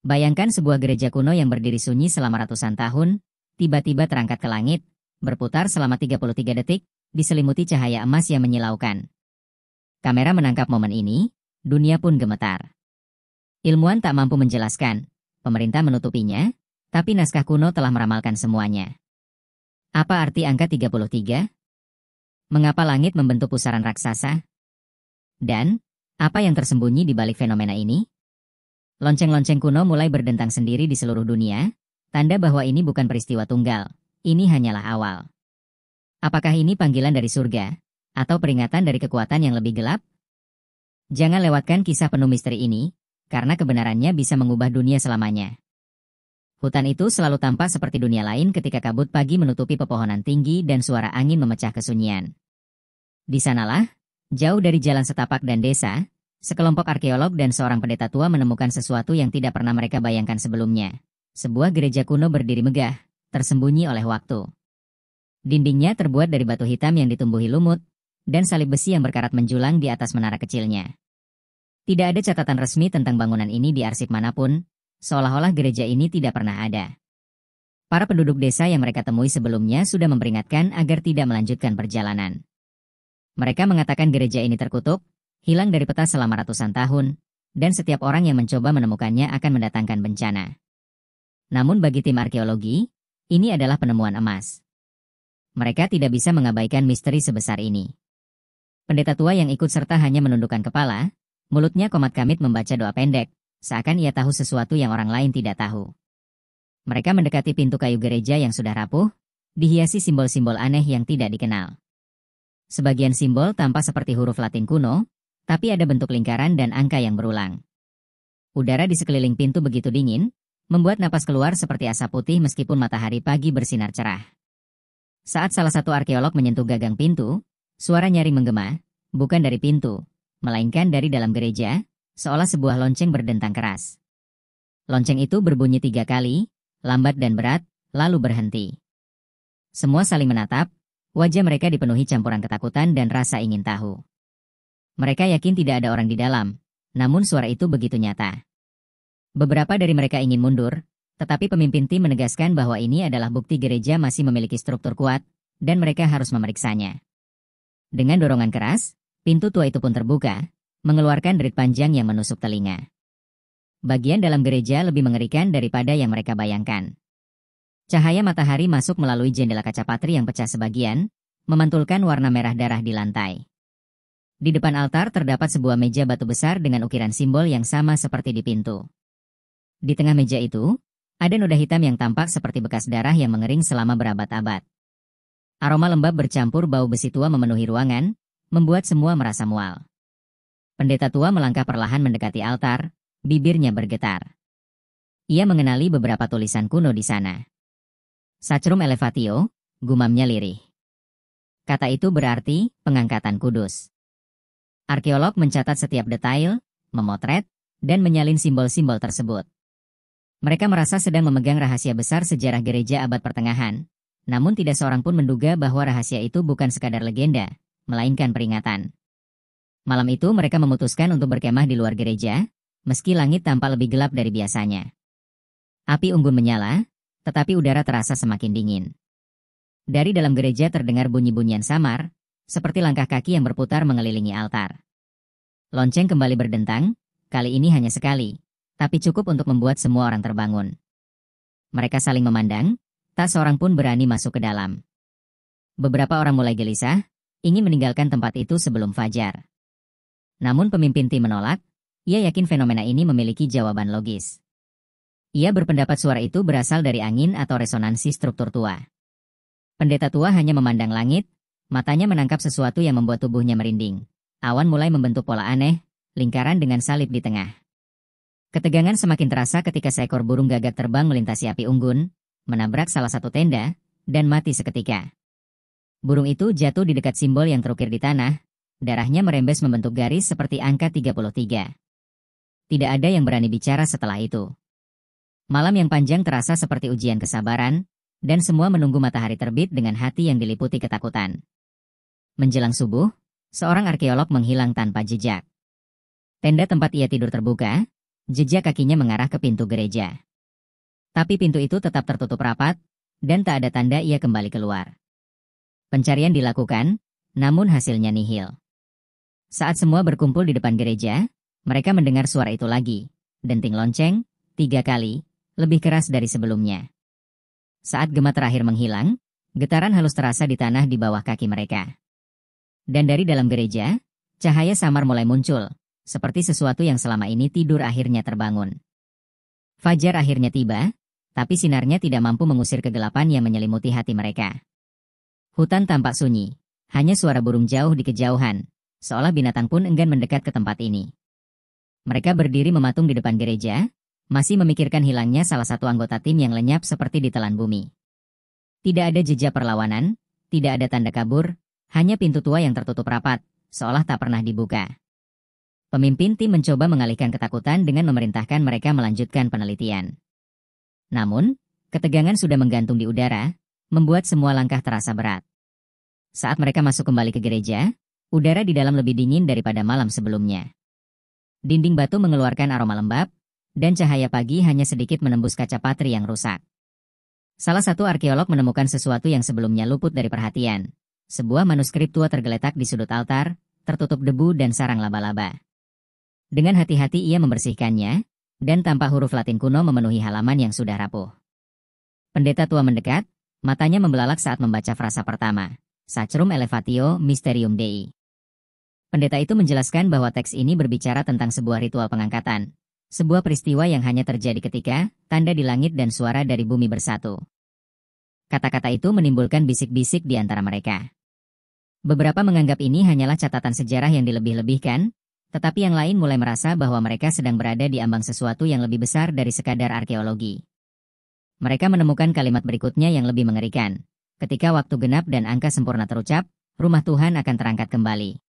Bayangkan sebuah gereja kuno yang berdiri sunyi selama ratusan tahun, tiba-tiba terangkat ke langit, berputar selama 33 detik, diselimuti cahaya emas yang menyilaukan. Kamera menangkap momen ini, dunia pun gemetar. Ilmuwan tak mampu menjelaskan, pemerintah menutupinya, tapi naskah kuno telah meramalkan semuanya. Apa arti angka 33? Mengapa langit membentuk pusaran raksasa? Dan, apa yang tersembunyi di balik fenomena ini? Lonceng-lonceng kuno mulai berdentang sendiri di seluruh dunia, tanda bahwa ini bukan peristiwa tunggal, ini hanyalah awal. Apakah ini panggilan dari surga, atau peringatan dari kekuatan yang lebih gelap? Jangan lewatkan kisah penuh misteri ini, karena kebenarannya bisa mengubah dunia selamanya. Hutan itu selalu tampak seperti dunia lain ketika kabut pagi menutupi pepohonan tinggi dan suara angin memecah kesunyian. Di sanalah, jauh dari jalan setapak dan desa, sekelompok arkeolog dan seorang pendeta tua menemukan sesuatu yang tidak pernah mereka bayangkan sebelumnya. Sebuah gereja kuno berdiri megah, tersembunyi oleh waktu. Dindingnya terbuat dari batu hitam yang ditumbuhi lumut, dan salib besi yang berkarat menjulang di atas menara kecilnya. Tidak ada catatan resmi tentang bangunan ini di arsip manapun, seolah-olah gereja ini tidak pernah ada. Para penduduk desa yang mereka temui sebelumnya sudah memperingatkan agar tidak melanjutkan perjalanan. Mereka mengatakan gereja ini terkutuk, hilang dari peta selama ratusan tahun, dan setiap orang yang mencoba menemukannya akan mendatangkan bencana. Namun bagi tim arkeologi, ini adalah penemuan emas. Mereka tidak bisa mengabaikan misteri sebesar ini. Pendeta tua yang ikut serta hanya menundukkan kepala, mulutnya komat-kamit membaca doa pendek, seakan ia tahu sesuatu yang orang lain tidak tahu. Mereka mendekati pintu kayu gereja yang sudah rapuh, dihiasi simbol-simbol aneh yang tidak dikenal. Sebagian simbol tampak seperti huruf Latin kuno, tapi ada bentuk lingkaran dan angka yang berulang. Udara di sekeliling pintu begitu dingin, membuat napas keluar seperti asap putih meskipun matahari pagi bersinar cerah. Saat salah satu arkeolog menyentuh gagang pintu, suara nyaring menggema, bukan dari pintu, melainkan dari dalam gereja, seolah sebuah lonceng berdentang keras. Lonceng itu berbunyi 3 kali, lambat dan berat, lalu berhenti. Semua saling menatap, wajah mereka dipenuhi campuran ketakutan dan rasa ingin tahu. Mereka yakin tidak ada orang di dalam, namun suara itu begitu nyata. Beberapa dari mereka ingin mundur, tetapi pemimpin tim menegaskan bahwa ini adalah bukti gereja masih memiliki struktur kuat, dan mereka harus memeriksanya. Dengan dorongan keras, pintu tua itu pun terbuka, mengeluarkan derit panjang yang menusuk telinga. Bagian dalam gereja lebih mengerikan daripada yang mereka bayangkan. Cahaya matahari masuk melalui jendela kaca patri yang pecah sebagian, memantulkan warna merah darah di lantai. Di depan altar terdapat sebuah meja batu besar dengan ukiran simbol yang sama seperti di pintu. Di tengah meja itu, ada noda hitam yang tampak seperti bekas darah yang mengering selama berabad-abad. Aroma lembab bercampur bau besi tua memenuhi ruangan, membuat semua merasa mual. Pendeta tua melangkah perlahan mendekati altar, bibirnya bergetar. Ia mengenali beberapa tulisan kuno di sana. Sacrum elevatio, gumamnya lirih. Kata itu berarti pengangkatan kudus. Arkeolog mencatat setiap detail, memotret, dan menyalin simbol-simbol tersebut. Mereka merasa sedang memegang rahasia besar sejarah gereja abad pertengahan, namun tidak seorang pun menduga bahwa rahasia itu bukan sekadar legenda, melainkan peringatan. Malam itu mereka memutuskan untuk berkemah di luar gereja, meski langit tampak lebih gelap dari biasanya. Api unggun menyala, tetapi udara terasa semakin dingin. Dari dalam gereja terdengar bunyi-bunyian samar, seperti langkah kaki yang berputar mengelilingi altar. Lonceng kembali berdentang, kali ini hanya sekali, tapi cukup untuk membuat semua orang terbangun. Mereka saling memandang, tak seorang pun berani masuk ke dalam. Beberapa orang mulai gelisah, ingin meninggalkan tempat itu sebelum fajar. Namun pemimpin tim menolak, ia yakin fenomena ini memiliki jawaban logis. Ia berpendapat suara itu berasal dari angin atau resonansi struktur tua. Pendeta tua hanya memandang langit, matanya menangkap sesuatu yang membuat tubuhnya merinding. Awan mulai membentuk pola aneh, lingkaran dengan salib di tengah. Ketegangan semakin terasa ketika seekor burung gagak terbang melintasi api unggun, menabrak salah satu tenda, dan mati seketika. Burung itu jatuh di dekat simbol yang terukir di tanah, darahnya merembes membentuk garis seperti angka 33. Tidak ada yang berani bicara setelah itu. Malam yang panjang terasa seperti ujian kesabaran, dan semua menunggu matahari terbit dengan hati yang diliputi ketakutan. Menjelang subuh, seorang arkeolog menghilang tanpa jejak. Tenda tempat ia tidur terbuka, Jejak kakinya mengarah ke pintu gereja. Tapi pintu itu tetap tertutup rapat, dan tak ada tanda ia kembali keluar. Pencarian dilakukan, namun hasilnya nihil. Saat semua berkumpul di depan gereja, mereka mendengar suara itu lagi. Denting lonceng, 3 kali, lebih keras dari sebelumnya. Saat gema terakhir menghilang, getaran halus terasa di tanah di bawah kaki mereka. Dan dari dalam gereja, cahaya samar mulai muncul, seperti sesuatu yang selama ini tidur akhirnya terbangun. Fajar akhirnya tiba, tapi sinarnya tidak mampu mengusir kegelapan yang menyelimuti hati mereka. Hutan tampak sunyi, hanya suara burung jauh di kejauhan, seolah binatang pun enggan mendekat ke tempat ini. Mereka berdiri mematung di depan gereja, masih memikirkan hilangnya salah satu anggota tim yang lenyap seperti ditelan bumi. Tidak ada jejak perlawanan, tidak ada tanda kabur, hanya pintu tua yang tertutup rapat, seolah tak pernah dibuka. Pemimpin tim mencoba mengalihkan ketakutan dengan memerintahkan mereka melanjutkan penelitian. Namun, ketegangan sudah menggantung di udara, membuat semua langkah terasa berat. Saat mereka masuk kembali ke gereja, udara di dalam lebih dingin daripada malam sebelumnya. Dinding batu mengeluarkan aroma lembab, dan cahaya pagi hanya sedikit menembus kaca patri yang rusak. Salah satu arkeolog menemukan sesuatu yang sebelumnya luput dari perhatian. Sebuah manuskrip tua tergeletak di sudut altar, tertutup debu dan sarang laba-laba. Dengan hati-hati ia membersihkannya, dan tampak huruf Latin kuno memenuhi halaman yang sudah rapuh. Pendeta tua mendekat, matanya membelalak saat membaca frasa pertama, Sacrum Elevatio Mysterium Dei. Pendeta itu menjelaskan bahwa teks ini berbicara tentang sebuah ritual pengangkatan, sebuah peristiwa yang hanya terjadi ketika tanda di langit dan suara dari bumi bersatu. Kata-kata itu menimbulkan bisik-bisik di antara mereka. Beberapa menganggap ini hanyalah catatan sejarah yang dilebih-lebihkan, tetapi yang lain mulai merasa bahwa mereka sedang berada di ambang sesuatu yang lebih besar dari sekadar arkeologi. Mereka menemukan kalimat berikutnya yang lebih mengerikan. Ketika waktu genap dan angka sempurna terucap, rumah Tuhan akan terangkat kembali.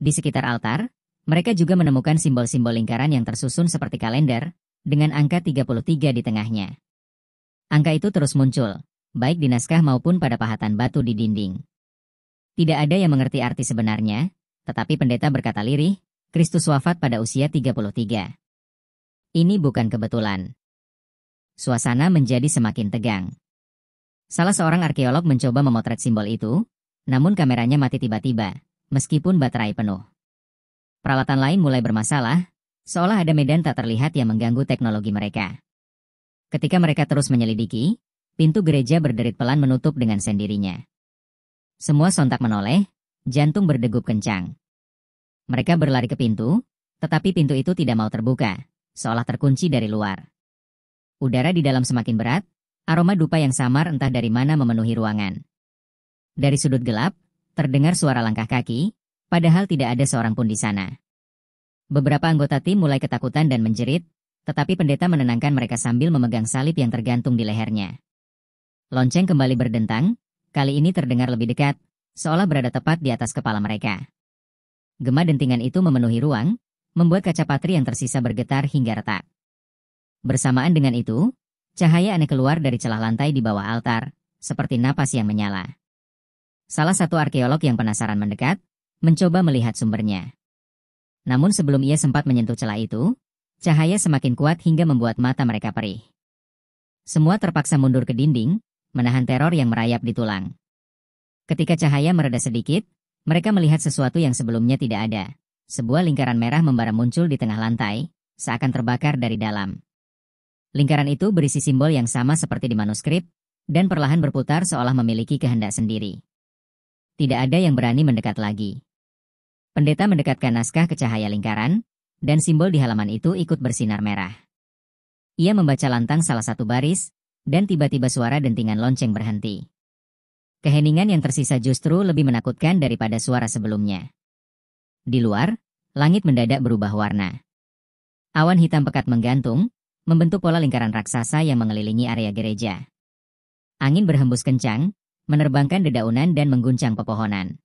Di sekitar altar, mereka juga menemukan simbol-simbol lingkaran yang tersusun seperti kalender, dengan angka 33 di tengahnya. Angka itu terus muncul, baik di naskah maupun pada pahatan batu di dinding. Tidak ada yang mengerti arti sebenarnya, tetapi pendeta berkata lirih, Kristus wafat pada usia 33. Ini bukan kebetulan. Suasana menjadi semakin tegang. Salah seorang arkeolog mencoba memotret simbol itu, namun kameranya mati tiba-tiba, meskipun baterai penuh. Peralatan lain mulai bermasalah, seolah ada medan tak terlihat yang mengganggu teknologi mereka. Ketika mereka terus menyelidiki, pintu gereja berderit pelan menutup dengan sendirinya. Semua sontak menoleh, jantung berdegup kencang. Mereka berlari ke pintu, tetapi pintu itu tidak mau terbuka, seolah terkunci dari luar. Udara di dalam semakin berat, aroma dupa yang samar entah dari mana memenuhi ruangan. Dari sudut gelap, terdengar suara langkah kaki, padahal tidak ada seorang pun di sana. Beberapa anggota tim mulai ketakutan dan menjerit, tetapi pendeta menenangkan mereka sambil memegang salib yang tergantung di lehernya. Lonceng kembali berdentang, kali ini terdengar lebih dekat, seolah berada tepat di atas kepala mereka. Gema dentingan itu memenuhi ruang, membuat kaca patri yang tersisa bergetar hingga retak. Bersamaan dengan itu, cahaya aneh keluar dari celah lantai di bawah altar, seperti napas yang menyala. Salah satu arkeolog yang penasaran mendekat, mencoba melihat sumbernya. Namun sebelum ia sempat menyentuh celah itu, cahaya semakin kuat hingga membuat mata mereka perih. Semua terpaksa mundur ke dinding, menahan teror yang merayap di tulang. Ketika cahaya mereda sedikit, mereka melihat sesuatu yang sebelumnya tidak ada. Sebuah lingkaran merah membara muncul di tengah lantai, seakan terbakar dari dalam. Lingkaran itu berisi simbol yang sama seperti di manuskrip, dan perlahan berputar seolah memiliki kehendak sendiri. Tidak ada yang berani mendekat lagi. Pendeta mendekatkan naskah ke cahaya lingkaran, dan simbol di halaman itu ikut bersinar merah. Ia membaca lantang salah satu baris, dan tiba-tiba suara dentingan lonceng berhenti. Keheningan yang tersisa justru lebih menakutkan daripada suara sebelumnya. Di luar, langit mendadak berubah warna. Awan hitam pekat menggantung, membentuk pola lingkaran raksasa yang mengelilingi area gereja. Angin berhembus kencang, menerbangkan dedaunan dan mengguncang pepohonan.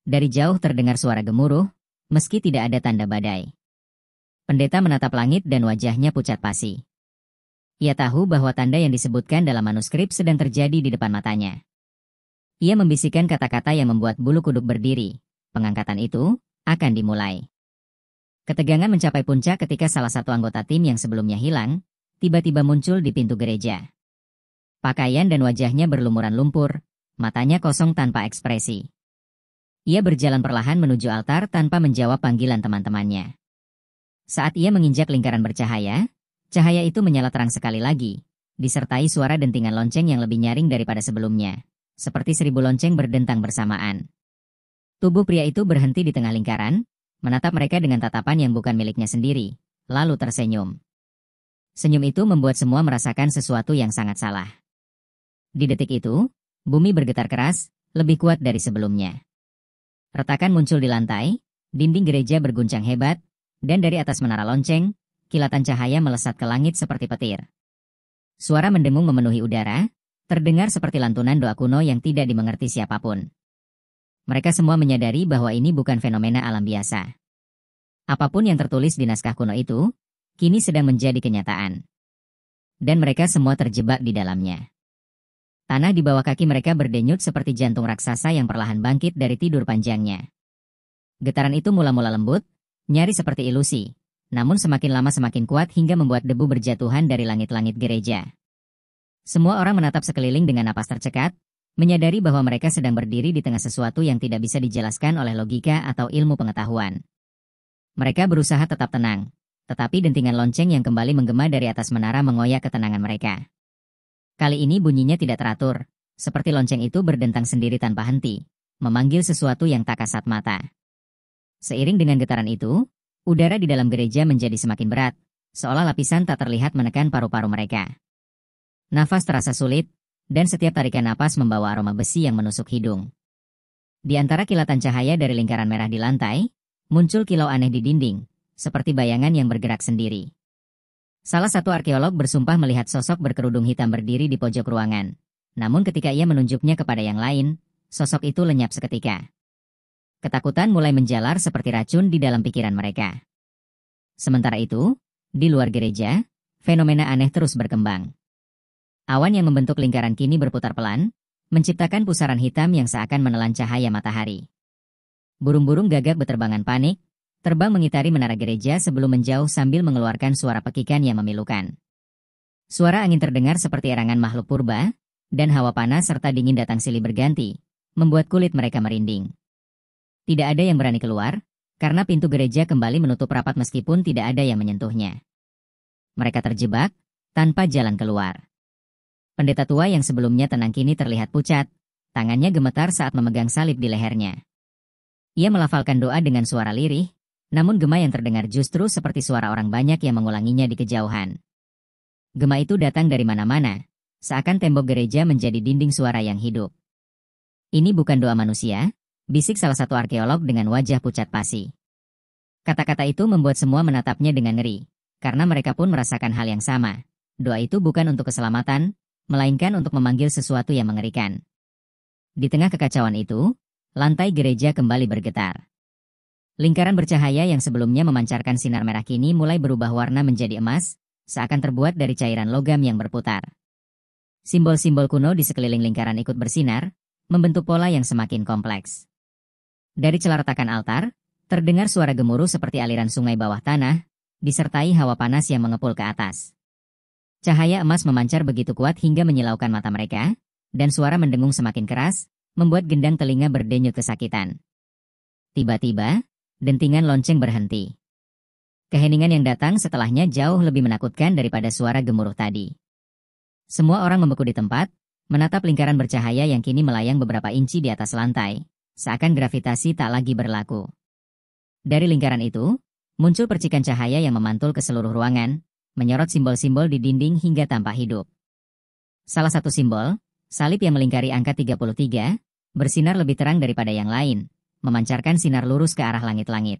Dari jauh terdengar suara gemuruh, meski tidak ada tanda badai. Pendeta menatap langit dan wajahnya pucat pasi. Ia tahu bahwa tanda yang disebutkan dalam manuskrip sedang terjadi di depan matanya. Ia membisikkan kata-kata yang membuat bulu kuduk berdiri. Pengangkatan itu akan dimulai. Ketegangan mencapai puncak ketika salah satu anggota tim yang sebelumnya hilang, tiba-tiba muncul di pintu gereja. Pakaian dan wajahnya berlumuran lumpur, matanya kosong tanpa ekspresi. Ia berjalan perlahan menuju altar tanpa menjawab panggilan teman-temannya. Saat ia menginjak lingkaran bercahaya, cahaya itu menyala terang sekali lagi, disertai suara dentingan lonceng yang lebih nyaring daripada sebelumnya, seperti 1000 lonceng berdentang bersamaan. Tubuh pria itu berhenti di tengah lingkaran, menatap mereka dengan tatapan yang bukan miliknya sendiri, lalu tersenyum. Senyum itu membuat semua merasakan sesuatu yang sangat salah. Di detik itu, bumi bergetar keras, lebih kuat dari sebelumnya. Retakan muncul di lantai, dinding gereja berguncang hebat, dan dari atas menara lonceng, kilatan cahaya melesat ke langit seperti petir. Suara mendengung memenuhi udara, terdengar seperti lantunan doa kuno yang tidak dimengerti siapapun. Mereka semua menyadari bahwa ini bukan fenomena alam biasa. Apapun yang tertulis di naskah kuno itu, kini sedang menjadi kenyataan. Dan mereka semua terjebak di dalamnya. Tanah di bawah kaki mereka berdenyut seperti jantung raksasa yang perlahan bangkit dari tidur panjangnya. Getaran itu mula-mula lembut, nyaris seperti ilusi, namun semakin lama semakin kuat hingga membuat debu berjatuhan dari langit-langit gereja. Semua orang menatap sekeliling dengan napas tercekat, menyadari bahwa mereka sedang berdiri di tengah sesuatu yang tidak bisa dijelaskan oleh logika atau ilmu pengetahuan. Mereka berusaha tetap tenang, tetapi dentingan lonceng yang kembali menggema dari atas menara mengoyak ketenangan mereka. Kali ini bunyinya tidak teratur, seperti lonceng itu berdentang sendiri tanpa henti, memanggil sesuatu yang tak kasat mata. Seiring dengan getaran itu, udara di dalam gereja menjadi semakin berat, seolah lapisan tak terlihat menekan paru-paru mereka. Nafas terasa sulit, dan setiap tarikan napas membawa aroma besi yang menusuk hidung. Di antara kilatan cahaya dari lingkaran merah di lantai, muncul kilau aneh di dinding, seperti bayangan yang bergerak sendiri. Salah satu arkeolog bersumpah melihat sosok berkerudung hitam berdiri di pojok ruangan. Namun ketika ia menunjuknya kepada yang lain, sosok itu lenyap seketika. Ketakutan mulai menjalar seperti racun di dalam pikiran mereka. Sementara itu, di luar gereja, fenomena aneh terus berkembang. Awan yang membentuk lingkaran kini berputar pelan, menciptakan pusaran hitam yang seakan menelan cahaya matahari. Burung-burung gagak beterbangan panik, terbang mengitari menara gereja sebelum menjauh sambil mengeluarkan suara pekikan yang memilukan. Suara angin terdengar seperti erangan makhluk purba, dan hawa panas serta dingin datang silih berganti, membuat kulit mereka merinding. Tidak ada yang berani keluar, karena pintu gereja kembali menutup rapat meskipun tidak ada yang menyentuhnya. Mereka terjebak, tanpa jalan keluar. Pendeta tua yang sebelumnya tenang kini terlihat pucat, tangannya gemetar saat memegang salib di lehernya. Ia melafalkan doa dengan suara lirih, namun gema yang terdengar justru seperti suara orang banyak yang mengulanginya di kejauhan. Gema itu datang dari mana-mana, seakan tembok gereja menjadi dinding suara yang hidup. Ini bukan doa manusia, bisik salah satu arkeolog dengan wajah pucat pasi. Kata-kata itu membuat semua menatapnya dengan ngeri, karena mereka pun merasakan hal yang sama. Doa itu bukan untuk keselamatan, melainkan untuk memanggil sesuatu yang mengerikan. Di tengah kekacauan itu, lantai gereja kembali bergetar. Lingkaran bercahaya yang sebelumnya memancarkan sinar merah kini mulai berubah warna menjadi emas, seakan terbuat dari cairan logam yang berputar. Simbol-simbol kuno di sekeliling lingkaran ikut bersinar, membentuk pola yang semakin kompleks. Dari celah retakan altar, terdengar suara gemuruh seperti aliran sungai bawah tanah, disertai hawa panas yang mengepul ke atas. Cahaya emas memancar begitu kuat hingga menyilaukan mata mereka, dan suara mendengung semakin keras, membuat gendang telinga berdenyut kesakitan. Tiba-tiba, dentingan lonceng berhenti. Keheningan yang datang setelahnya jauh lebih menakutkan daripada suara gemuruh tadi. Semua orang membeku di tempat, menatap lingkaran bercahaya yang kini melayang beberapa inci di atas lantai, seakan gravitasi tak lagi berlaku. Dari lingkaran itu, muncul percikan cahaya yang memantul ke seluruh ruangan, menyorot simbol-simbol di dinding hingga tampak hidup. Salah satu simbol, salib yang melingkari angka 33, bersinar lebih terang daripada yang lain, memancarkan sinar lurus ke arah langit-langit.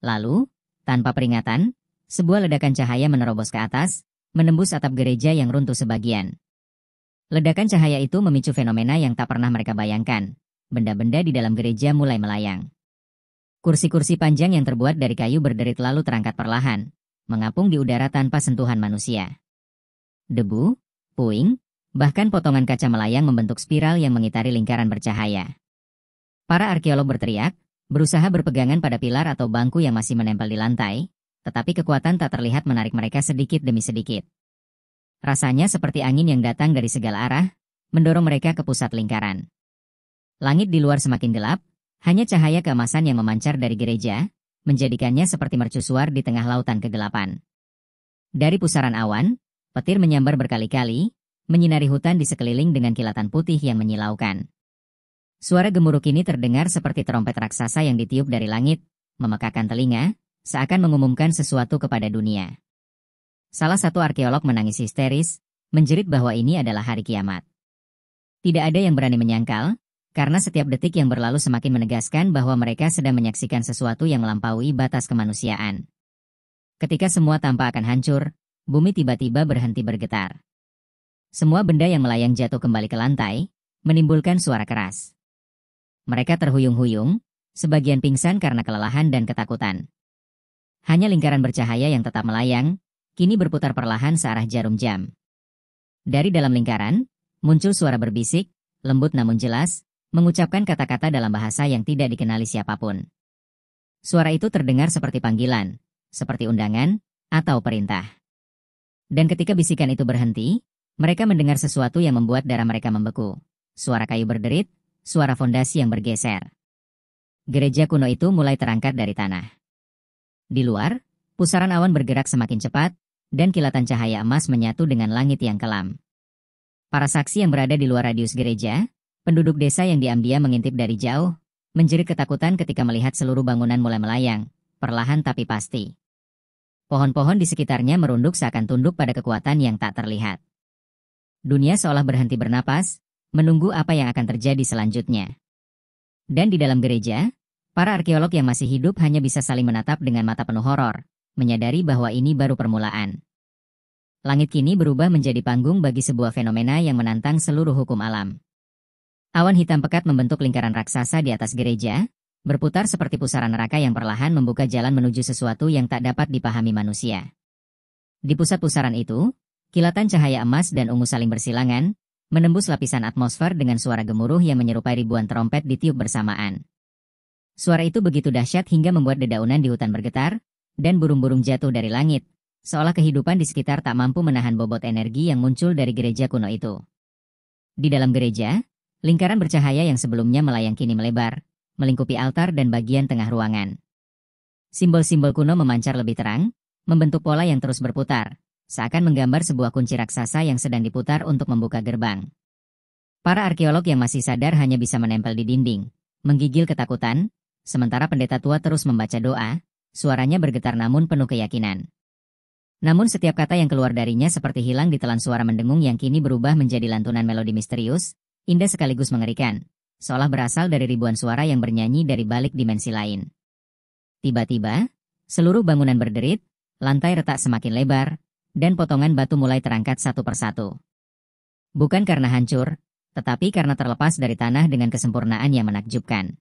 Lalu, tanpa peringatan, sebuah ledakan cahaya menerobos ke atas, menembus atap gereja yang runtuh sebagian. Ledakan cahaya itu memicu fenomena yang tak pernah mereka bayangkan. Benda-benda di dalam gereja mulai melayang. Kursi-kursi panjang yang terbuat dari kayu berderit lalu terangkat perlahan, mengapung di udara tanpa sentuhan manusia. Debu, puing, bahkan potongan kaca melayang membentuk spiral yang mengitari lingkaran bercahaya. Para arkeolog berteriak, berusaha berpegangan pada pilar atau bangku yang masih menempel di lantai, tetapi kekuatan tak terlihat menarik mereka sedikit demi sedikit. Rasanya seperti angin yang datang dari segala arah, mendorong mereka ke pusat lingkaran. Langit di luar semakin gelap, hanya cahaya keemasan yang memancar dari gereja, menjadikannya seperti mercusuar di tengah lautan kegelapan. Dari pusaran awan, petir menyambar berkali-kali, menyinari hutan di sekeliling dengan kilatan putih yang menyilaukan. Suara gemuruh ini terdengar seperti trompet raksasa yang ditiup dari langit, memekakan telinga, seakan mengumumkan sesuatu kepada dunia. Salah satu arkeolog menangis histeris, menjerit bahwa ini adalah hari kiamat. Tidak ada yang berani menyangkal, karena setiap detik yang berlalu semakin menegaskan bahwa mereka sedang menyaksikan sesuatu yang melampaui batas kemanusiaan. Ketika semua tampak akan hancur, bumi tiba-tiba berhenti bergetar. Semua benda yang melayang jatuh kembali ke lantai, menimbulkan suara keras. Mereka terhuyung-huyung, sebagian pingsan karena kelelahan dan ketakutan. Hanya lingkaran bercahaya yang tetap melayang, kini berputar perlahan searah jarum jam. Dari dalam lingkaran, muncul suara berbisik, lembut namun jelas, mengucapkan kata-kata dalam bahasa yang tidak dikenali siapapun. Suara itu terdengar seperti panggilan, seperti undangan, atau perintah. Dan ketika bisikan itu berhenti, mereka mendengar sesuatu yang membuat darah mereka membeku. Suara kayu berderit, suara fondasi yang bergeser. Gereja kuno itu mulai terangkat dari tanah. Di luar, pusaran awan bergerak semakin cepat, dan kilatan cahaya emas menyatu dengan langit yang kelam. Para saksi yang berada di luar radius gereja, penduduk desa yang diam-diam mengintip dari jauh, menjerit ketakutan ketika melihat seluruh bangunan mulai melayang, perlahan tapi pasti. Pohon-pohon di sekitarnya merunduk seakan tunduk pada kekuatan yang tak terlihat. Dunia seolah berhenti bernapas, menunggu apa yang akan terjadi selanjutnya. Dan di dalam gereja, para arkeolog yang masih hidup hanya bisa saling menatap dengan mata penuh horor, menyadari bahwa ini baru permulaan. Langit kini berubah menjadi panggung bagi sebuah fenomena yang menantang seluruh hukum alam. Awan hitam pekat membentuk lingkaran raksasa di atas gereja, berputar seperti pusaran neraka yang perlahan membuka jalan menuju sesuatu yang tak dapat dipahami manusia. Di pusat pusaran itu, kilatan cahaya emas dan ungu saling bersilangan, menembus lapisan atmosfer dengan suara gemuruh yang menyerupai ribuan trompet ditiup bersamaan. Suara itu begitu dahsyat hingga membuat dedaunan di hutan bergetar, dan burung-burung jatuh dari langit, seolah kehidupan di sekitar tak mampu menahan bobot energi yang muncul dari gereja kuno itu. Di dalam gereja, lingkaran bercahaya yang sebelumnya melayang kini melebar, melingkupi altar dan bagian tengah ruangan. Simbol-simbol kuno memancar lebih terang, membentuk pola yang terus berputar, seakan menggambar sebuah kunci raksasa yang sedang diputar untuk membuka gerbang. Para arkeolog yang masih sadar hanya bisa menempel di dinding, menggigil ketakutan, sementara pendeta tua terus membaca doa, suaranya bergetar namun penuh keyakinan. Namun setiap kata yang keluar darinya seperti hilang ditelan suara mendengung yang kini berubah menjadi lantunan melodi misterius, indah sekaligus mengerikan, seolah berasal dari ribuan suara yang bernyanyi dari balik dimensi lain. Tiba-tiba, seluruh bangunan berderit, lantai retak semakin lebar, dan potongan batu mulai terangkat satu persatu. Bukan karena hancur, tetapi karena terlepas dari tanah dengan kesempurnaan yang menakjubkan.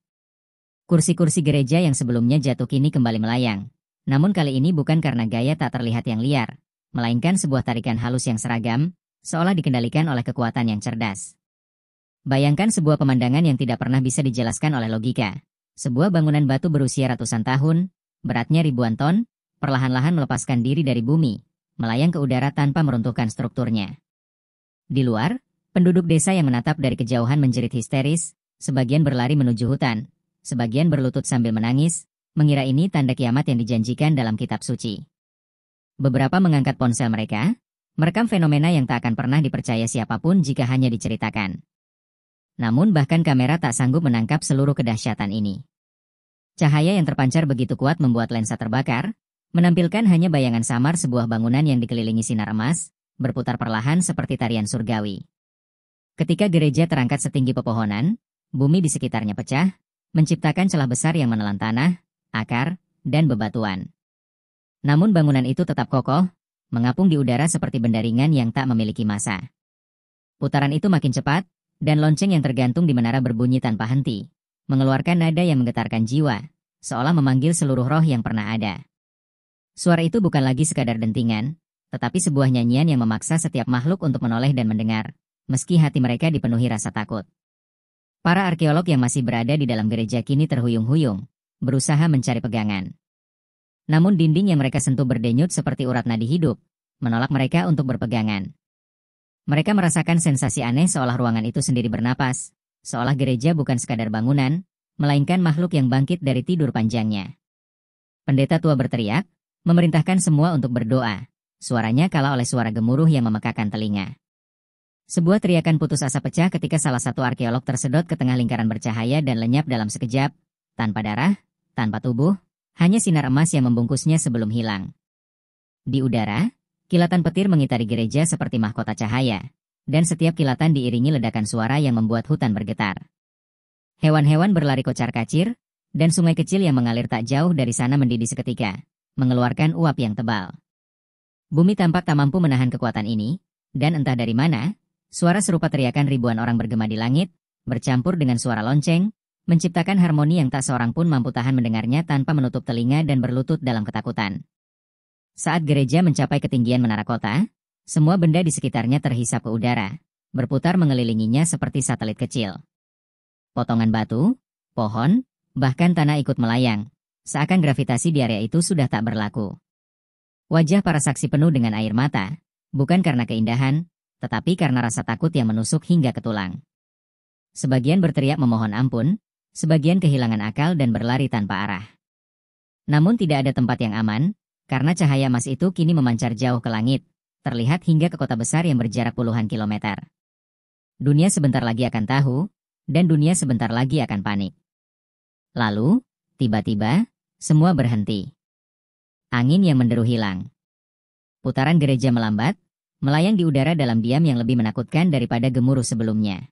Kursi-kursi gereja yang sebelumnya jatuh kini kembali melayang, namun kali ini bukan karena gaya tak terlihat yang liar, melainkan sebuah tarikan halus yang seragam, seolah dikendalikan oleh kekuatan yang cerdas. Bayangkan sebuah pemandangan yang tidak pernah bisa dijelaskan oleh logika. Sebuah bangunan batu berusia ratusan tahun, beratnya ribuan ton, perlahan-lahan melepaskan diri dari bumi, melayang ke udara tanpa meruntuhkan strukturnya. Di luar, penduduk desa yang menatap dari kejauhan menjerit histeris, sebagian berlari menuju hutan, sebagian berlutut sambil menangis, mengira ini tanda kiamat yang dijanjikan dalam kitab suci. Beberapa mengangkat ponsel mereka, merekam fenomena yang tak akan pernah dipercaya siapapun jika hanya diceritakan. Namun bahkan kamera tak sanggup menangkap seluruh kedahsyatan ini. Cahaya yang terpancar begitu kuat membuat lensa terbakar, menampilkan hanya bayangan samar sebuah bangunan yang dikelilingi sinar emas, berputar perlahan seperti tarian surgawi. Ketika gereja terangkat setinggi pepohonan, bumi di sekitarnya pecah, menciptakan celah besar yang menelan tanah, akar, dan bebatuan. Namun bangunan itu tetap kokoh, mengapung di udara seperti benda ringan yang tak memiliki massa. Putaran itu makin cepat, dan lonceng yang tergantung di menara berbunyi tanpa henti, mengeluarkan nada yang menggetarkan jiwa, seolah memanggil seluruh roh yang pernah ada. Suara itu bukan lagi sekadar dentingan, tetapi sebuah nyanyian yang memaksa setiap makhluk untuk menoleh dan mendengar, meski hati mereka dipenuhi rasa takut. Para arkeolog yang masih berada di dalam gereja kini terhuyung-huyung, berusaha mencari pegangan. Namun dinding yang mereka sentuh berdenyut seperti urat nadi hidup, menolak mereka untuk berpegangan. Mereka merasakan sensasi aneh seolah ruangan itu sendiri bernapas, seolah gereja bukan sekadar bangunan, melainkan makhluk yang bangkit dari tidur panjangnya. Pendeta tua berteriak, memerintahkan semua untuk berdoa. Suaranya kalah oleh suara gemuruh yang memekakan telinga. Sebuah teriakan putus asa pecah ketika salah satu arkeolog tersedot ke tengah lingkaran bercahaya dan lenyap dalam sekejap, tanpa darah, tanpa tubuh, hanya sinar emas yang membungkusnya sebelum hilang. Di udara, kilatan petir mengitari gereja seperti mahkota cahaya, dan setiap kilatan diiringi ledakan suara yang membuat hutan bergetar. Hewan-hewan berlari kocar-kacir, dan sungai kecil yang mengalir tak jauh dari sana mendidih seketika, mengeluarkan uap yang tebal. Bumi tampak tak mampu menahan kekuatan ini, dan entah dari mana, suara serupa teriakan ribuan orang bergema di langit, bercampur dengan suara lonceng, menciptakan harmoni yang tak seorang pun mampu tahan mendengarnya tanpa menutup telinga dan berlutut dalam ketakutan. Saat gereja mencapai ketinggian menara kota, semua benda di sekitarnya terhisap ke udara, berputar mengelilinginya seperti satelit kecil. Potongan batu, pohon, bahkan tanah ikut melayang, seakan gravitasi di area itu sudah tak berlaku. Wajah para saksi penuh dengan air mata, bukan karena keindahan, tetapi karena rasa takut yang menusuk hingga ke tulang. Sebagian berteriak memohon ampun, sebagian kehilangan akal dan berlari tanpa arah. Namun tidak ada tempat yang aman, karena cahaya emas itu kini memancar jauh ke langit, terlihat hingga ke kota besar yang berjarak puluhan kilometer. Dunia sebentar lagi akan tahu, dan dunia sebentar lagi akan panik. Lalu, tiba-tiba, semua berhenti. Angin yang menderu hilang. Putaran gereja melambat, melayang di udara dalam diam yang lebih menakutkan daripada gemuruh sebelumnya.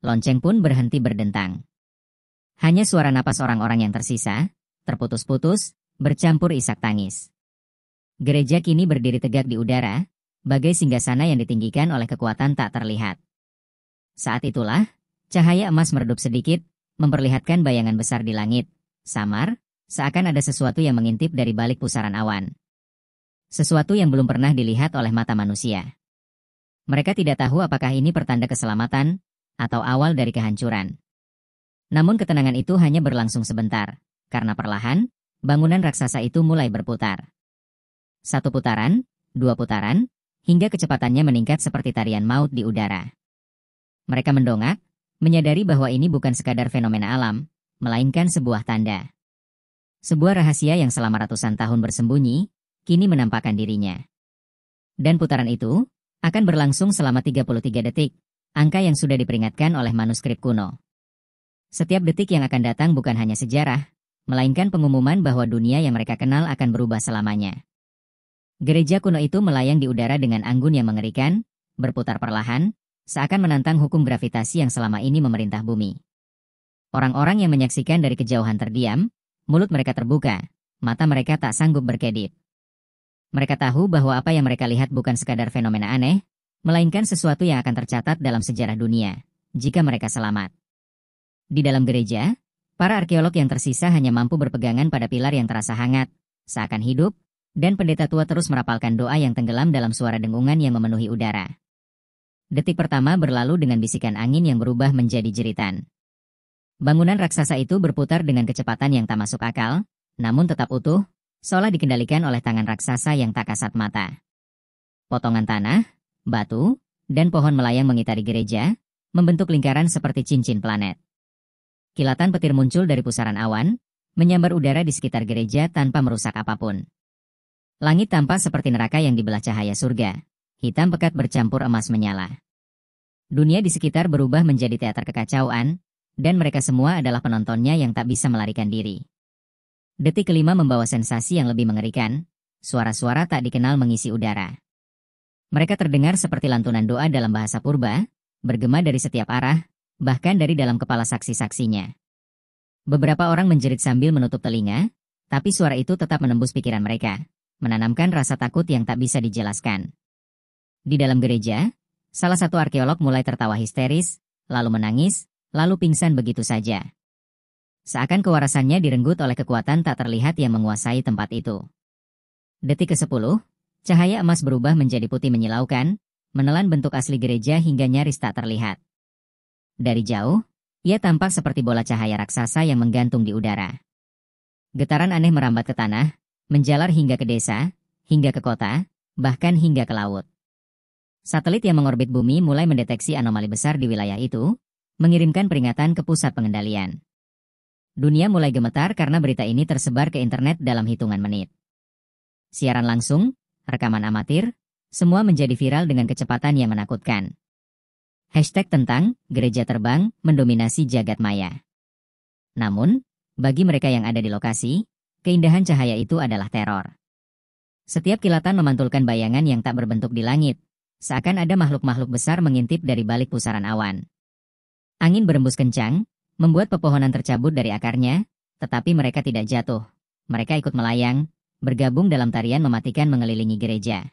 Lonceng pun berhenti berdentang. Hanya suara napas orang-orang yang tersisa, terputus-putus, bercampur isak tangis. Gereja kini berdiri tegak di udara, bagai singgasana yang ditinggikan oleh kekuatan tak terlihat. Saat itulah, cahaya emas meredup sedikit, memperlihatkan bayangan besar di langit, samar, seakan ada sesuatu yang mengintip dari balik pusaran awan. Sesuatu yang belum pernah dilihat oleh mata manusia. Mereka tidak tahu apakah ini pertanda keselamatan, atau awal dari kehancuran. Namun ketenangan itu hanya berlangsung sebentar, karena perlahan, bangunan raksasa itu mulai berputar. 1 putaran, 2 putaran, hingga kecepatannya meningkat seperti tarian maut di udara. Mereka mendongak, menyadari bahwa ini bukan sekadar fenomena alam, melainkan sebuah tanda. Sebuah rahasia yang selama ratusan tahun bersembunyi, kini menampakkan dirinya. Dan putaran itu akan berlangsung selama 33 detik, angka yang sudah diperingatkan oleh manuskrip kuno. Setiap detik yang akan datang bukan hanya sejarah, melainkan pengumuman bahwa dunia yang mereka kenal akan berubah selamanya. Gereja kuno itu melayang di udara dengan anggun yang mengerikan, berputar perlahan, seakan menantang hukum gravitasi yang selama ini memerintah bumi. Orang-orang yang menyaksikan dari kejauhan terdiam, mulut mereka terbuka, mata mereka tak sanggup berkedip. Mereka tahu bahwa apa yang mereka lihat bukan sekadar fenomena aneh, melainkan sesuatu yang akan tercatat dalam sejarah dunia, jika mereka selamat. Di dalam gereja, para arkeolog yang tersisa hanya mampu berpegangan pada pilar yang terasa hangat, seakan hidup, dan pendeta tua terus merapalkan doa yang tenggelam dalam suara dengungan yang memenuhi udara. Detik pertama berlalu dengan bisikan angin yang berubah menjadi jeritan. Bangunan raksasa itu berputar dengan kecepatan yang tak masuk akal, namun tetap utuh, seolah dikendalikan oleh tangan raksasa yang tak kasat mata. Potongan tanah, batu, dan pohon melayang mengitari gereja, membentuk lingkaran seperti cincin planet. Kilatan petir muncul dari pusaran awan, menyambar udara di sekitar gereja tanpa merusak apapun. Langit tampak seperti neraka yang dibelah cahaya surga, hitam pekat bercampur emas menyala. Dunia di sekitar berubah menjadi teater kekacauan, dan mereka semua adalah penontonnya yang tak bisa melarikan diri. Detik kelima membawa sensasi yang lebih mengerikan, suara-suara tak dikenal mengisi udara. Mereka terdengar seperti lantunan doa dalam bahasa purba, bergema dari setiap arah, bahkan dari dalam kepala saksi-saksinya. Beberapa orang menjerit sambil menutup telinga, tapi suara itu tetap menembus pikiran mereka, menanamkan rasa takut yang tak bisa dijelaskan. Di dalam gereja, salah satu arkeolog mulai tertawa histeris, lalu menangis, lalu pingsan begitu saja. Seakan kewarasannya direnggut oleh kekuatan tak terlihat yang menguasai tempat itu. Detik ke-10, cahaya emas berubah menjadi putih menyilaukan, menelan bentuk asli gereja hingga nyaris tak terlihat. Dari jauh, ia tampak seperti bola cahaya raksasa yang menggantung di udara. Getaran aneh merambat ke tanah, menjalar hingga ke desa, hingga ke kota, bahkan hingga ke laut. Satelit yang mengorbit bumi mulai mendeteksi anomali besar di wilayah itu, mengirimkan peringatan ke pusat pengendalian. Dunia mulai gemetar karena berita ini tersebar ke internet dalam hitungan menit. Siaran langsung, rekaman amatir, semua menjadi viral dengan kecepatan yang menakutkan. Hashtag tentang gereja terbang mendominasi jagat maya. Namun, bagi mereka yang ada di lokasi, keindahan cahaya itu adalah teror. Setiap kilatan memantulkan bayangan yang tak berbentuk di langit, seakan ada makhluk-makhluk besar mengintip dari balik pusaran awan. Angin berembus kencang, membuat pepohonan tercabut dari akarnya, tetapi mereka tidak jatuh. Mereka ikut melayang, bergabung dalam tarian mematikan mengelilingi gereja.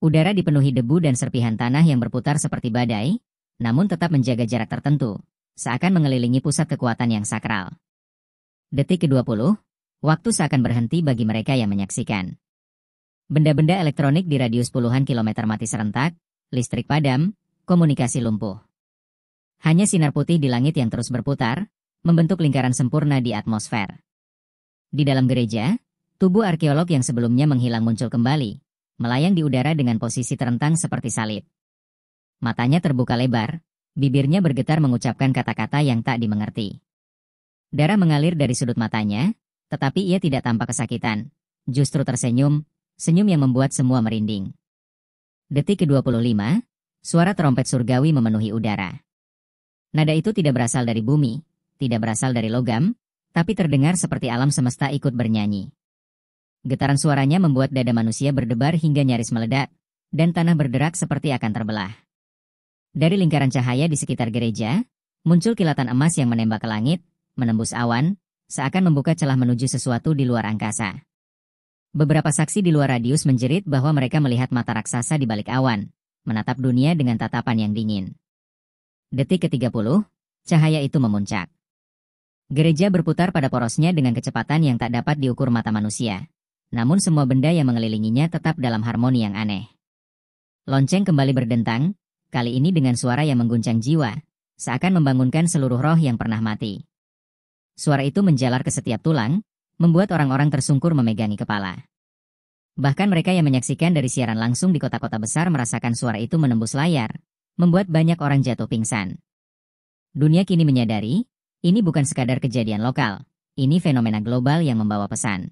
Udara dipenuhi debu dan serpihan tanah yang berputar seperti badai, namun tetap menjaga jarak tertentu, seakan mengelilingi pusat kekuatan yang sakral. Detik ke-20, waktu seakan berhenti bagi mereka yang menyaksikan. Benda-benda elektronik di radius puluhan kilometer mati serentak, listrik padam, komunikasi lumpuh. Hanya sinar putih di langit yang terus berputar, membentuk lingkaran sempurna di atmosfer. Di dalam gereja, tubuh arkeolog yang sebelumnya menghilang muncul kembali, melayang di udara dengan posisi terentang seperti salib. Matanya terbuka lebar, bibirnya bergetar mengucapkan kata-kata yang tak dimengerti. Darah mengalir dari sudut matanya, tetapi ia tidak tampak kesakitan, justru tersenyum, senyum yang membuat semua merinding. Detik ke-25, suara trompet surgawi memenuhi udara. Nada itu tidak berasal dari bumi, tidak berasal dari logam, tapi terdengar seperti alam semesta ikut bernyanyi. Getaran suaranya membuat dada manusia berdebar hingga nyaris meledak, dan tanah berderak seperti akan terbelah. Dari lingkaran cahaya di sekitar gereja, muncul kilatan emas yang menembak ke langit, menembus awan, seakan membuka celah menuju sesuatu di luar angkasa. Beberapa saksi di luar radius menjerit bahwa mereka melihat mata raksasa di balik awan, menatap dunia dengan tatapan yang dingin. Detik ke-30, cahaya itu memuncak. Gereja berputar pada porosnya dengan kecepatan yang tak dapat diukur mata manusia. Namun semua benda yang mengelilinginya tetap dalam harmoni yang aneh. Lonceng kembali berdentang, kali ini dengan suara yang mengguncang jiwa, seakan membangunkan seluruh roh yang pernah mati. Suara itu menjalar ke setiap tulang, membuat orang-orang tersungkur memegangi kepala. Bahkan mereka yang menyaksikan dari siaran langsung di kota-kota besar merasakan suara itu menembus layar, membuat banyak orang jatuh pingsan. Dunia kini menyadari, ini bukan sekadar kejadian lokal, ini fenomena global yang membawa pesan.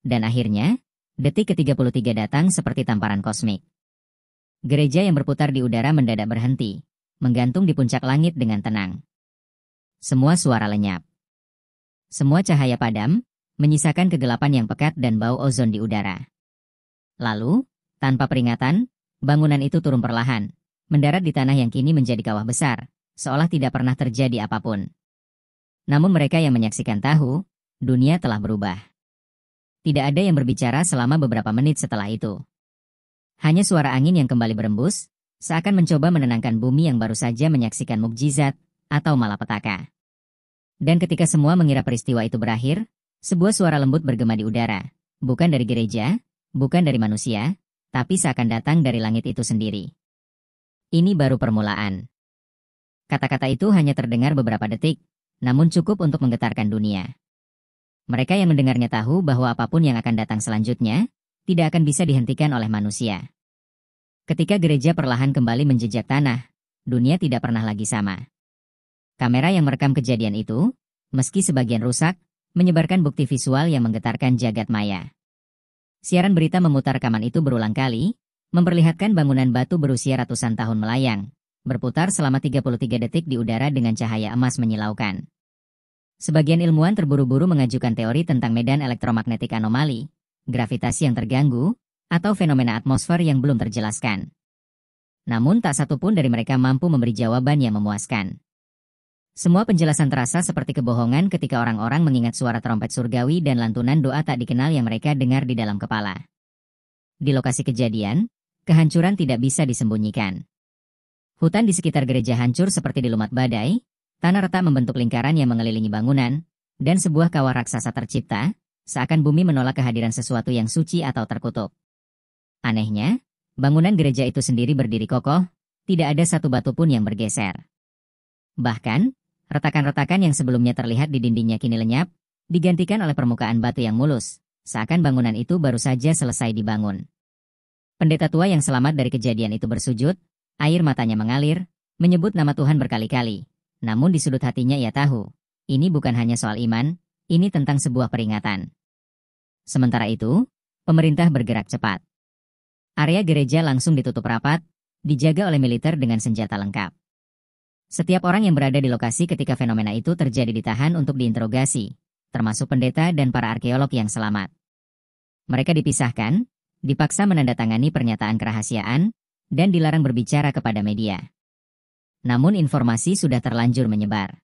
Dan akhirnya, detik ke-33 datang seperti tamparan kosmik. Gereja yang berputar di udara mendadak berhenti, menggantung di puncak langit dengan tenang. Semua suara lenyap. Semua cahaya padam, menyisakan kegelapan yang pekat dan bau ozon di udara. Lalu, tanpa peringatan, bangunan itu turun perlahan, mendarat di tanah yang kini menjadi kawah besar, seolah tidak pernah terjadi apapun. Namun mereka yang menyaksikan tahu, dunia telah berubah. Tidak ada yang berbicara selama beberapa menit setelah itu. Hanya suara angin yang kembali berembus, seakan mencoba menenangkan bumi yang baru saja menyaksikan mukjizat, atau malapetaka. Dan ketika semua mengira peristiwa itu berakhir, sebuah suara lembut bergema di udara, bukan dari gereja, bukan dari manusia, tapi seakan datang dari langit itu sendiri. Ini baru permulaan. Kata-kata itu hanya terdengar beberapa detik, namun cukup untuk menggetarkan dunia. Mereka yang mendengarnya tahu bahwa apapun yang akan datang selanjutnya, tidak akan bisa dihentikan oleh manusia. Ketika gereja perlahan kembali menjejak tanah, dunia tidak pernah lagi sama. Kamera yang merekam kejadian itu, meski sebagian rusak, menyebarkan bukti visual yang menggetarkan jagat maya. Siaran berita memutar rekaman itu berulang kali, memperlihatkan bangunan batu berusia ratusan tahun melayang, berputar selama 33 detik di udara dengan cahaya emas menyilaukan. Sebagian ilmuwan terburu-buru mengajukan teori tentang medan elektromagnetik anomali, gravitasi yang terganggu, atau fenomena atmosfer yang belum terjelaskan. Namun tak satu pun dari mereka mampu memberi jawaban yang memuaskan. Semua penjelasan terasa seperti kebohongan ketika orang-orang mengingat suara trompet surgawi dan lantunan doa tak dikenal yang mereka dengar di dalam kepala. Di lokasi kejadian, kehancuran tidak bisa disembunyikan. Hutan di sekitar gereja hancur seperti dilumat badai, tanah retak membentuk lingkaran yang mengelilingi bangunan, dan sebuah kawah raksasa tercipta, seakan bumi menolak kehadiran sesuatu yang suci atau terkutuk. Anehnya, bangunan gereja itu sendiri berdiri kokoh, tidak ada satu batu pun yang bergeser. Bahkan, retakan-retakan yang sebelumnya terlihat di dindingnya kini lenyap, digantikan oleh permukaan batu yang mulus, seakan bangunan itu baru saja selesai dibangun. Pendeta tua yang selamat dari kejadian itu bersujud, air matanya mengalir, menyebut nama Tuhan berkali-kali. Namun di sudut hatinya ia tahu, ini bukan hanya soal iman, ini tentang sebuah peringatan. Sementara itu, pemerintah bergerak cepat. Area gereja langsung ditutup rapat, dijaga oleh militer dengan senjata lengkap. Setiap orang yang berada di lokasi ketika fenomena itu terjadi ditahan untuk diinterogasi, termasuk pendeta dan para arkeolog yang selamat. Mereka dipisahkan, dipaksa menandatangani pernyataan kerahasiaan, dan dilarang berbicara kepada media. Namun informasi sudah terlanjur menyebar.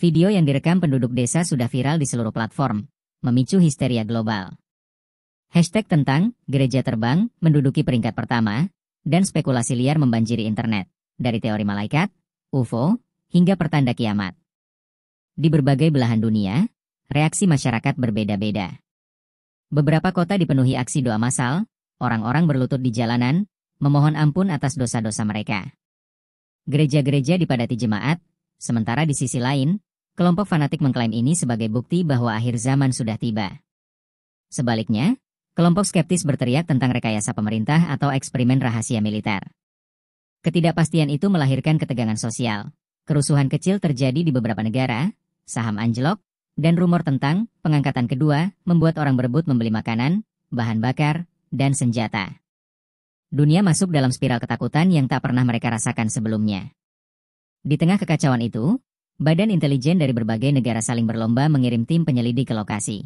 Video yang direkam penduduk desa sudah viral di seluruh platform, memicu histeria global. Hashtag tentang gereja terbang menduduki peringkat pertama, dan spekulasi liar membanjiri internet, dari teori malaikat, UFO, hingga pertanda kiamat. Di berbagai belahan dunia, reaksi masyarakat berbeda-beda. Beberapa kota dipenuhi aksi doa massal, orang-orang berlutut di jalanan, memohon ampun atas dosa-dosa mereka. Gereja-gereja dipadati jemaat, sementara di sisi lain, kelompok fanatik mengklaim ini sebagai bukti bahwa akhir zaman sudah tiba. Sebaliknya, kelompok skeptis berteriak tentang rekayasa pemerintah atau eksperimen rahasia militer. Ketidakpastian itu melahirkan ketegangan sosial. Kerusuhan kecil terjadi di beberapa negara, saham anjlok, dan rumor tentang pengangkatan kedua membuat orang berebut membeli makanan, bahan bakar, dan senjata. Dunia masuk dalam spiral ketakutan yang tak pernah mereka rasakan sebelumnya. Di tengah kekacauan itu, badan intelijen dari berbagai negara saling berlomba mengirim tim penyelidik ke lokasi.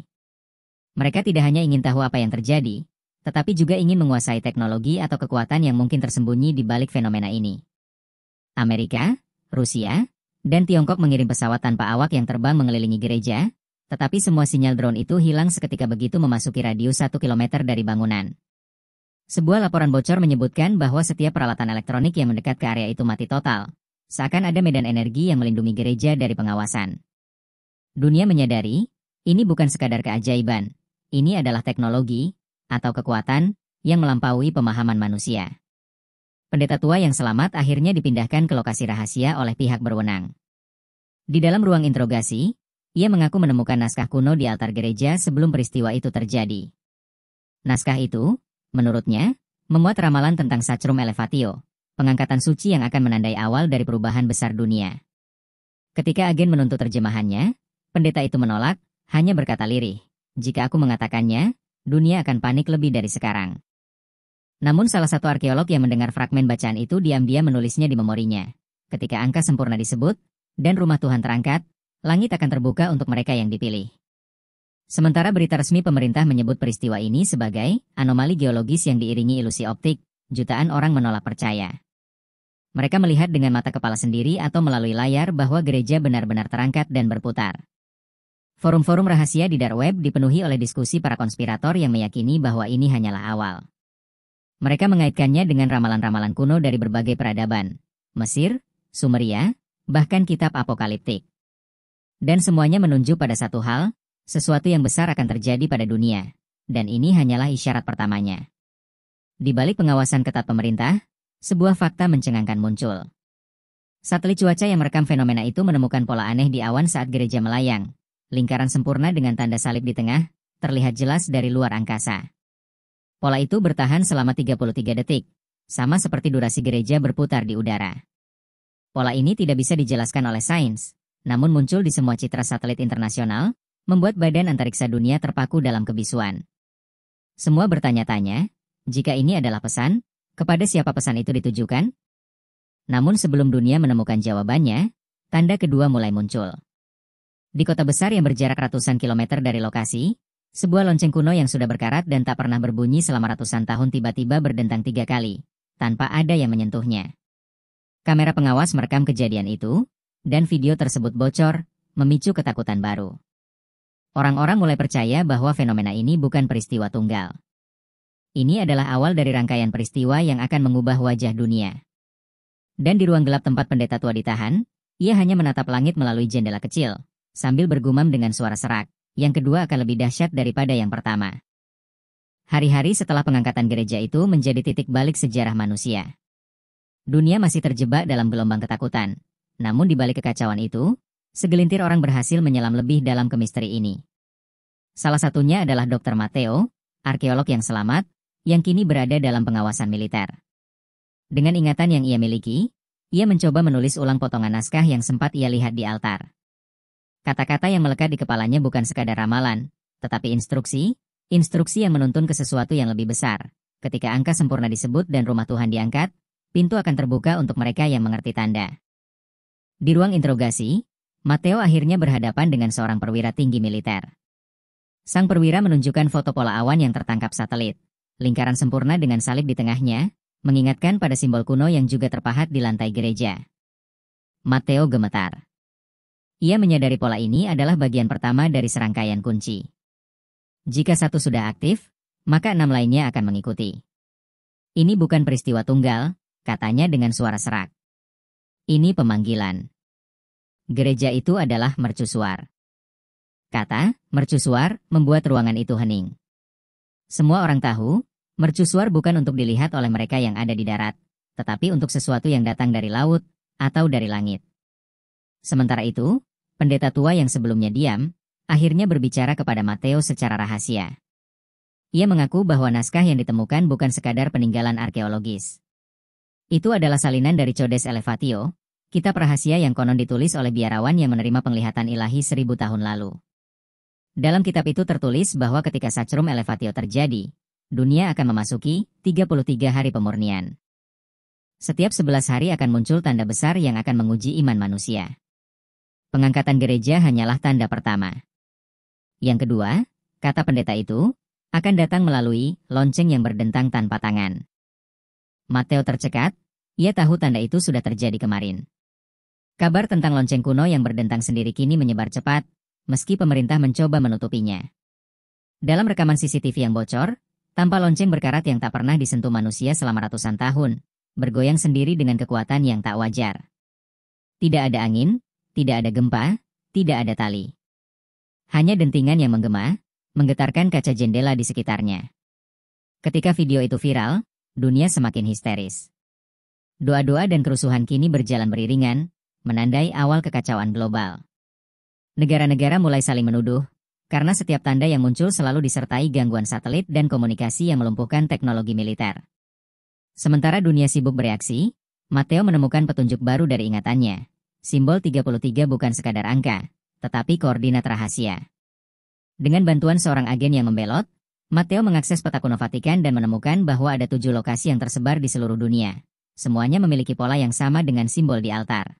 Mereka tidak hanya ingin tahu apa yang terjadi, tetapi juga ingin menguasai teknologi atau kekuatan yang mungkin tersembunyi di balik fenomena ini. Amerika, Rusia, dan Tiongkok mengirim pesawat tanpa awak yang terbang mengelilingi gereja, tetapi semua sinyal drone itu hilang seketika begitu memasuki radius 1 km dari bangunan. Sebuah laporan bocor menyebutkan bahwa setiap peralatan elektronik yang mendekat ke area itu mati total, seakan ada medan energi yang melindungi gereja dari pengawasan. Dunia menyadari, ini bukan sekadar keajaiban, ini adalah teknologi, atau kekuatan, yang melampaui pemahaman manusia. Pendeta tua yang selamat akhirnya dipindahkan ke lokasi rahasia oleh pihak berwenang. Di dalam ruang interogasi, ia mengaku menemukan naskah kuno di altar gereja sebelum peristiwa itu terjadi. Naskah itu, menurutnya, memuat ramalan tentang Sacrum Elevatio, pengangkatan suci yang akan menandai awal dari perubahan besar dunia. Ketika agen menuntut terjemahannya, pendeta itu menolak, hanya berkata lirih, "Jika aku mengatakannya, dunia akan panik lebih dari sekarang." Namun salah satu arkeolog yang mendengar fragmen bacaan itu diam-diam menulisnya di memorinya. Ketika angka sempurna disebut, dan rumah Tuhan terangkat, langit akan terbuka untuk mereka yang dipilih. Sementara berita resmi pemerintah menyebut peristiwa ini sebagai anomali geologis yang diiringi ilusi optik, jutaan orang menolak percaya. Mereka melihat dengan mata kepala sendiri atau melalui layar bahwa gereja benar-benar terangkat dan berputar. Forum-forum rahasia di dark web dipenuhi oleh diskusi para konspirator yang meyakini bahwa ini hanyalah awal. Mereka mengaitkannya dengan ramalan-ramalan kuno dari berbagai peradaban, Mesir, Sumeria, bahkan kitab apokaliptik. Dan semuanya menunjuk pada satu hal, sesuatu yang besar akan terjadi pada dunia, dan ini hanyalah isyarat pertamanya. Di balik pengawasan ketat pemerintah, sebuah fakta mencengangkan muncul. Satelit cuaca yang merekam fenomena itu menemukan pola aneh di awan saat gereja melayang. Lingkaran sempurna dengan tanda salib di tengah, terlihat jelas dari luar angkasa. Pola itu bertahan selama 33 detik, sama seperti durasi gereja berputar di udara. Pola ini tidak bisa dijelaskan oleh sains, namun muncul di semua citra satelit internasional, membuat badan antariksa dunia terpaku dalam kebisuan. Semua bertanya-tanya, jika ini adalah pesan, kepada siapa pesan itu ditujukan? Namun sebelum dunia menemukan jawabannya, tanda kedua mulai muncul. Di kota besar yang berjarak ratusan kilometer dari lokasi, sebuah lonceng kuno yang sudah berkarat dan tak pernah berbunyi selama ratusan tahun tiba-tiba berdentang 3 kali, tanpa ada yang menyentuhnya. Kamera pengawas merekam kejadian itu, dan video tersebut bocor, memicu ketakutan baru. Orang-orang mulai percaya bahwa fenomena ini bukan peristiwa tunggal. Ini adalah awal dari rangkaian peristiwa yang akan mengubah wajah dunia. Dan di ruang gelap tempat pendeta tua ditahan, ia hanya menatap langit melalui jendela kecil, sambil bergumam dengan suara serak. Yang kedua akan lebih dahsyat daripada yang pertama. Hari-hari setelah pengangkatan gereja itu menjadi titik balik sejarah manusia. Dunia masih terjebak dalam gelombang ketakutan. Namun di balik kekacauan itu, Segelintir orang berhasil menyelam lebih dalam ke misteri ini. Salah satunya adalah Dr. Matteo, arkeolog yang selamat, yang kini berada dalam pengawasan militer. Dengan ingatan yang ia miliki, ia mencoba menulis ulang potongan naskah yang sempat ia lihat di altar. Kata-kata yang melekat di kepalanya bukan sekadar ramalan, tetapi instruksi yang menuntun ke sesuatu yang lebih besar. Ketika angka sempurna disebut dan rumah Tuhan diangkat, pintu akan terbuka untuk mereka yang mengerti tanda. Di ruang interogasi, Matteo akhirnya berhadapan dengan seorang perwira tinggi militer. Sang perwira menunjukkan foto pola awan yang tertangkap satelit. Lingkaran sempurna dengan salib di tengahnya, mengingatkan pada simbol kuno yang juga terpahat di lantai gereja. Matteo gemetar. Ia menyadari pola ini adalah bagian pertama dari serangkaian kunci. Jika satu sudah aktif, maka 6 lainnya akan mengikuti. Ini bukan peristiwa tunggal, katanya dengan suara serak. Ini pemanggilan. Gereja itu adalah mercusuar. Kata mercusuar membuat ruangan itu hening. Semua orang tahu, mercusuar bukan untuk dilihat oleh mereka yang ada di darat, tetapi untuk sesuatu yang datang dari laut atau dari langit. Sementara itu, pendeta tua yang sebelumnya diam, akhirnya berbicara kepada Matteo secara rahasia. Ia mengaku bahwa naskah yang ditemukan bukan sekadar peninggalan arkeologis. Itu adalah salinan dari Codes Elevatio, kitab rahasia yang konon ditulis oleh biarawan yang menerima penglihatan ilahi 1000 tahun lalu. Dalam kitab itu tertulis bahwa ketika Sacrum Elevatio terjadi, dunia akan memasuki 33 hari pemurnian. Setiap 11 hari akan muncul tanda besar yang akan menguji iman manusia. Pengangkatan gereja hanyalah tanda pertama. Yang kedua, kata pendeta itu, akan datang melalui lonceng yang berdentang tanpa tangan. Matteo tercekat, ia tahu tanda itu sudah terjadi kemarin. Kabar tentang lonceng kuno yang berdentang sendiri kini menyebar cepat, meski pemerintah mencoba menutupinya. Dalam rekaman CCTV yang bocor, tampak lonceng berkarat yang tak pernah disentuh manusia selama ratusan tahun, bergoyang sendiri dengan kekuatan yang tak wajar. Tidak ada angin, tidak ada gempa, tidak ada tali. Hanya dentingan yang menggema, menggetarkan kaca jendela di sekitarnya. Ketika video itu viral, dunia semakin histeris. Doa-doa dan kerusuhan kini berjalan beriringan, menandai awal kekacauan global. Negara-negara mulai saling menuduh, karena setiap tanda yang muncul selalu disertai gangguan satelit dan komunikasi yang melumpuhkan teknologi militer. Sementara dunia sibuk bereaksi, Matteo menemukan petunjuk baru dari ingatannya. Simbol 33 bukan sekadar angka, tetapi koordinat rahasia. Dengan bantuan seorang agen yang membelot, Matteo mengakses peta kuno Vatikan dan menemukan bahwa ada 7 lokasi yang tersebar di seluruh dunia. Semuanya memiliki pola yang sama dengan simbol di altar.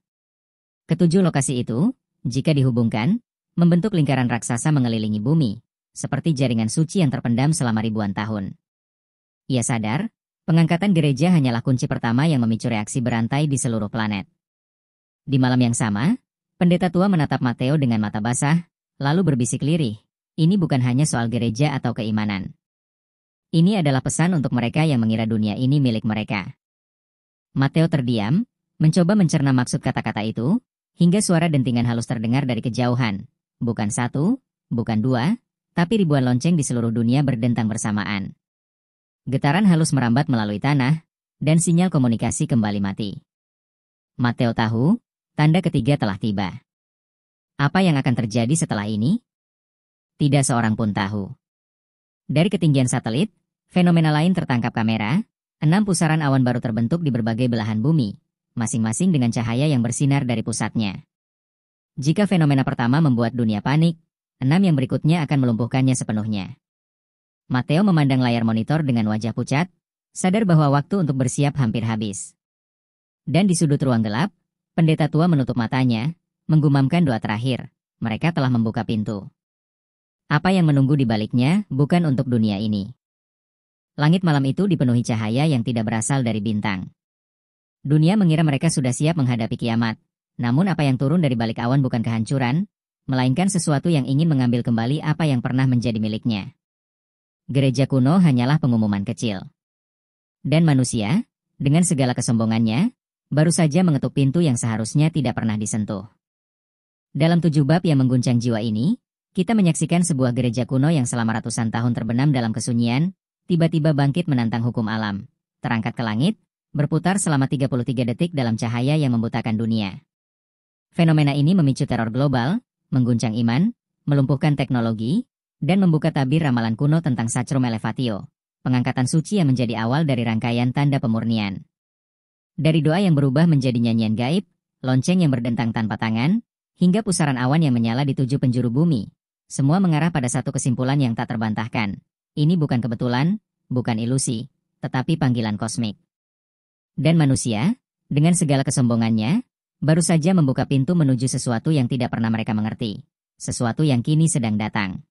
Ketujuh lokasi itu, jika dihubungkan, membentuk lingkaran raksasa mengelilingi bumi, seperti jaringan suci yang terpendam selama ribuan tahun. Ia sadar, pengangkatan gereja hanyalah kunci pertama yang memicu reaksi berantai di seluruh planet. Di malam yang sama, pendeta tua menatap Matteo dengan mata basah, lalu berbisik lirih, ini bukan hanya soal gereja atau keimanan. Ini adalah pesan untuk mereka yang mengira dunia ini milik mereka. Matteo terdiam, mencoba mencerna maksud kata-kata itu, hingga suara dentingan halus terdengar dari kejauhan. Bukan satu, bukan dua, tapi ribuan lonceng di seluruh dunia berdentang bersamaan. Getaran halus merambat melalui tanah, dan sinyal komunikasi kembali mati. Matteo tahu, tanda ketiga telah tiba. Apa yang akan terjadi setelah ini? Tidak seorang pun tahu. Dari ketinggian satelit, fenomena lain tertangkap kamera, 6 pusaran awan baru terbentuk di berbagai belahan bumi, masing-masing dengan cahaya yang bersinar dari pusatnya. Jika fenomena pertama membuat dunia panik, 6 yang berikutnya akan melumpuhkannya sepenuhnya. Matteo memandang layar monitor dengan wajah pucat, sadar bahwa waktu untuk bersiap hampir habis. Dan di sudut ruang gelap, pendeta tua menutup matanya, menggumamkan doa terakhir. Mereka telah membuka pintu. Apa yang menunggu di baliknya bukan untuk dunia ini. Langit malam itu dipenuhi cahaya yang tidak berasal dari bintang. Dunia mengira mereka sudah siap menghadapi kiamat, namun apa yang turun dari balik awan bukan kehancuran, melainkan sesuatu yang ingin mengambil kembali apa yang pernah menjadi miliknya. Gereja kuno hanyalah pengumuman kecil. Dan manusia, dengan segala kesombongannya, baru saja mengetuk pintu yang seharusnya tidak pernah disentuh. Dalam 7 bab yang mengguncang jiwa ini, kita menyaksikan sebuah gereja kuno yang selama ratusan tahun terbenam dalam kesunyian, tiba-tiba bangkit menantang hukum alam, terangkat ke langit, berputar selama 33 detik dalam cahaya yang membutakan dunia. Fenomena ini memicu teror global, mengguncang iman, melumpuhkan teknologi, dan membuka tabir ramalan kuno tentang Sacrum Elevatio, pengangkatan suci yang menjadi awal dari rangkaian tanda pemurnian. Dari doa yang berubah menjadi nyanyian gaib, lonceng yang berdentang tanpa tangan, hingga pusaran awan yang menyala di 7 penjuru bumi, semua mengarah pada satu kesimpulan yang tak terbantahkan. Ini bukan kebetulan, bukan ilusi, tetapi panggilan kosmik. Dan manusia, dengan segala kesombongannya, baru saja membuka pintu menuju sesuatu yang tidak pernah mereka mengerti. Sesuatu yang kini sedang datang.